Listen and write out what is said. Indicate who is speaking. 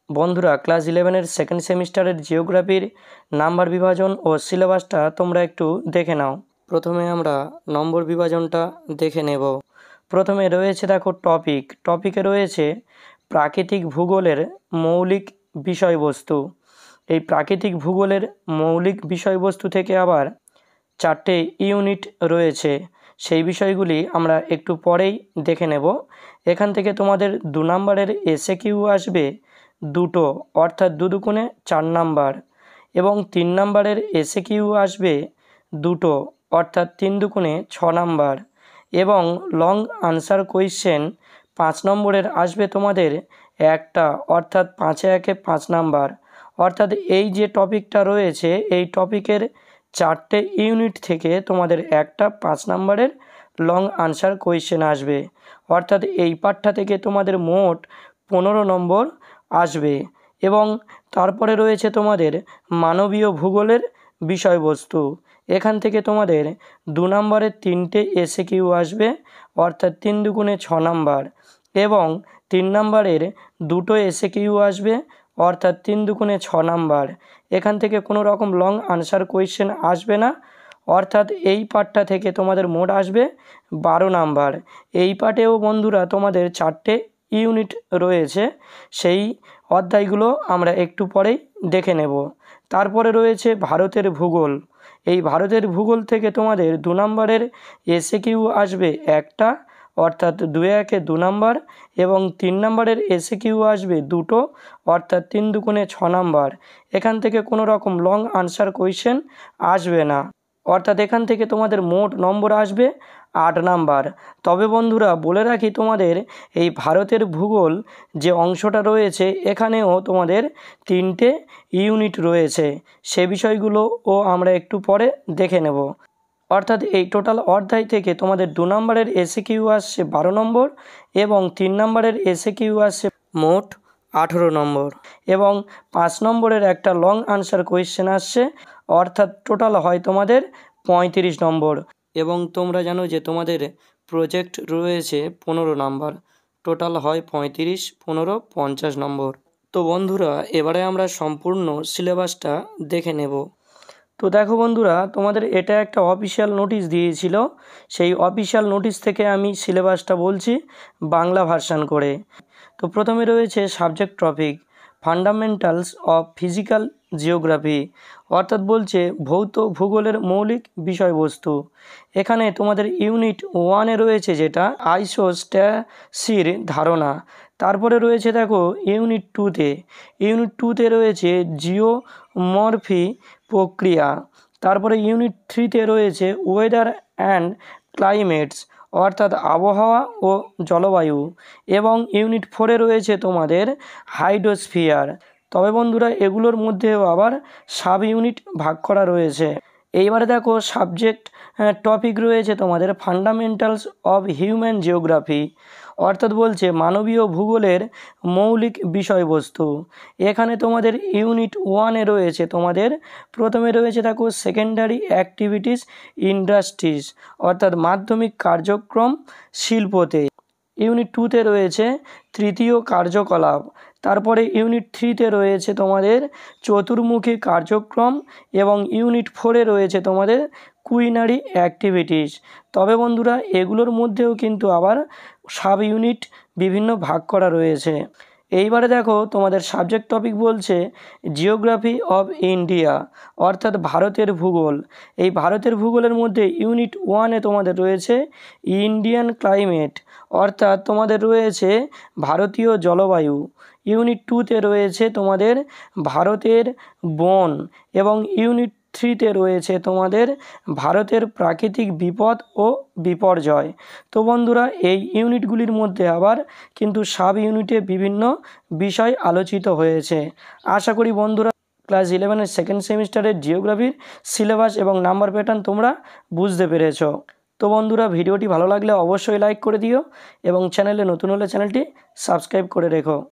Speaker 1: বন্ধুরা class 11-এর second সেমিস্টারের জিওগ্রাফির number বিভাজন ও সিলেবাসটা তোমরা একটু দেখে নাও। প্রথমে আমরা নম্বর বিভাজনটা দেখে নেব। প্রথমে রয়েছে দেখো টপিকে রয়েছে প্রাকৃতিক ভূগোলের মৌলিক বিষয়বস্তু। এই প্রাকৃতিক ভূগোলের মৌলিক বিষয়বস্তু থেকে আবার 4টে ইউনিট রয়েছে, সেই বিষয়গুলি আমরা একটু পরেই দেখে নেব। এখান থেকে তোমাদের 2 নম্বরের এসএকিউ আসবে 2টো, অর্থাৎ 2 দুগুণে 4 নাম্বার, এবং 3 নম্বরের এসএকিউ আসবে 2টো, অর্থাৎ 3 দুগুণে 6 নাম্বার, এবং লং আনসার কোয়েশ্চেন 5 নম্বরের আসবে তোমাদের 1টা, অর্থাৎ 5 এ 1 5 নাম্বার। অর্থাৎ এই যে টপিকটা রয়েছে এই টপিকের 4টে ইউনিট থেকে তোমাদের একটা 5 নম্বরের লং আনসার কোয়েশ্চেন আসবে, অর্থাৎ এই পাঠটা থেকে তোমাদের মোট 15 নম্বর আসবে। এবং তারপরে রয়েছে তোমাদের মানবীয় ভূগোলের বিষয়বস্তু। এখান থেকে তোমাদের 2 নম্বরের 3টে এসএকিউ আসবে, অর্থাৎ 3 দুগুণে 6 নাম্বার, এবং 3 নম্বরের 2টো এসএকিউ আসবে, অর্থাৎ 3 দুগুণে 6 নাম্বার। এখান থেকে কোনো রকম লং আনসার কোয়েশ্চেন আসবে না, অর্থাৎ এই পার্টটা থেকে তোমাদের মোট আসবে 12 নাম্বার। এই পার্টেও বন্ধুরা তোমাদের 4টে ইউনিট রয়েছে, সেই অধ্যায়গুলো আমরা একটু পরেই দেখে নেব। তারপরে রয়েছে ভারতের ভূগোল। এই ভারতের ভূগোল থেকে তোমাদের 2 নম্বরের এসএকিউ আসবে একটা, অর্থাৎ 2 এ 1 2 নাম্বার, এবং 3 নম্বরের এসএকিউ আসবে 2টো, অর্থাৎ 3 দুগুণে 6 নাম্বার। এখান থেকে কোনো রকম লং আনসার কোয়েশ্চেন আসবে না, অর্থাৎ এখান থেকে তোমাদের মোট নম্বর আসবে 8 নাম্বার। তবে বন্ধুরা বলে রাখি, তোমাদের এই ভারতের ভূগোল যে অংশটা রয়েছে এখানেও তোমাদের 3টে ইউনিট রয়েছে, সে বিষয়গুলোও আমরা একটু পরে দেখে নেব। অর্থাৎ এই টোটাল অধ্যায় থেকে তোমাদের 2 নম্বরের এসএকিউ আসছে 12 নম্বর, এবং 3 নম্বরের এসএকিউ আসছে মোট 18 নম্বর, এবং 5 নম্বরের একটা লং আনসার কোয়েশ্চেন আসছে, অর্থাৎ টোটাল হয় তোমাদের 35 নম্বর। এবং তোমরা জানো যে তোমাদের প্রজেক্ট রয়েছে 15 নাম্বার, টোটাল হয় 35, 15, 50 নম্বর। তো বন্ধুরা এবারে আমরা সম্পূর্ণ সিলেবাসটা দেখে নেব। তো দেখো বন্ধুরা, তোমাদের এটা একটা অফিসিয়াল নোটিশ দিয়েছিল, সেই অফিসিয়াল নোটিশ থেকে আমি সিলেবাসটা বলছি বাংলা ভার্সান করে। তো প্রথমে রয়েছে subject topic fundamentals of physical geography, অর্থাৎ বলছে ভৌত ভূগোলের মৌলিক বিষয়বস্তু। এখানে তোমাদের ইউনিট 1-এ রয়েছে যেটা আইসোস্ট্যাসির ধারণা। তারপরে রয়েছে দেখো ইউনিট 2-তে রয়েছে জিওমরফি প্রক্রিয়া। তারপরে ইউনিট 3-তে রয়েছে ওয়েদার অ্যান্ড ক্লাইমেটস, অর্থাৎ আবহাওয়া ও জলবায়ু, এবং ইউনিট 4-এ রয়েছে তোমাদের হাইড্রোস্ফিয়ার। তবে বন্ধুরা এগুলোর মধ্যেও আবার সাব ইউনিট ভাগ করা রয়েছে। এইবারে দেখো সাবজেক্ট টপিক রয়েছে তোমাদের ফান্ডামেন্টালস অফ হিউম্যান জিওগ্রাফি, অর্থাৎ বলছে মানবীয় ভূগোলের মৌলিক বিষয়বস্তু। এখানে তোমাদের ইউনিট 1-এ রয়েছে তোমাদের প্রথমে রয়েছে দেখো সেকেন্ডারি অ্যাক্টিভিটিস ইন্ডাস্ট্রিজ, অর্থাৎ মাধ্যমিক কার্যক্রম শিল্পতে। ইউনিট 2-তে রয়েছে তৃতীয় কার্যকলাপ। তারপরে ইউনিট 3-তে রয়েছে তোমাদের চতুর্মুখী কার্যক্রম, এবং ইউনিট 4-এ রয়েছে তোমাদের কুইনারি অ্যাক্টিভিটিস। তবে বন্ধুরা এগুলোর মধ্যেও কিন্তু আবার সাব ইউনিট বিভিন্ন ভাগ করা রয়েছে। এইবারে দেখো তোমাদের সাবজেক্ট টপিক বলছে জিওগ্রাফি অফ ইন্ডিয়া, অর্থাৎ ভারতের ভূগোল। এই ভারতের ভূগোলের মধ্যে ইউনিট 1-এ তোমাদের রয়েছে ইন্ডিয়ান ক্লাইমেট, অর্থাৎ তোমাদের রয়েছে ভারতীয় জলবায়ু। ইউনিট 2-তে রয়েছে তোমাদের ভারতের বন, এবং ইউনিট 3-তে রয়েছে তোমাদের ভারতের প্রাকৃতিক বিপদ ও বিপর্যয়। তো বন্ধুরা এই ইউনিটগুলির মধ্যে আবার কিন্তু সাব ইউনিটে বিভিন্ন বিষয় আলোচিত হয়েছে। আশা করি বন্ধুরা ক্লাস 11-এর সেকেন্ড সেমিস্টারের জিওগ্রাফির সিলেবাস এবং নাম্বার প্যাটার্ন তোমরা বুঝতে পেরেছ। তো বন্ধুরা ভিডিওটি ভালো লাগলে অবশ্যই লাইক করে দিও, এবং চ্যানেলে নতুন হলে চ্যানেলটি সাবস্ক্রাইব করে রেখো।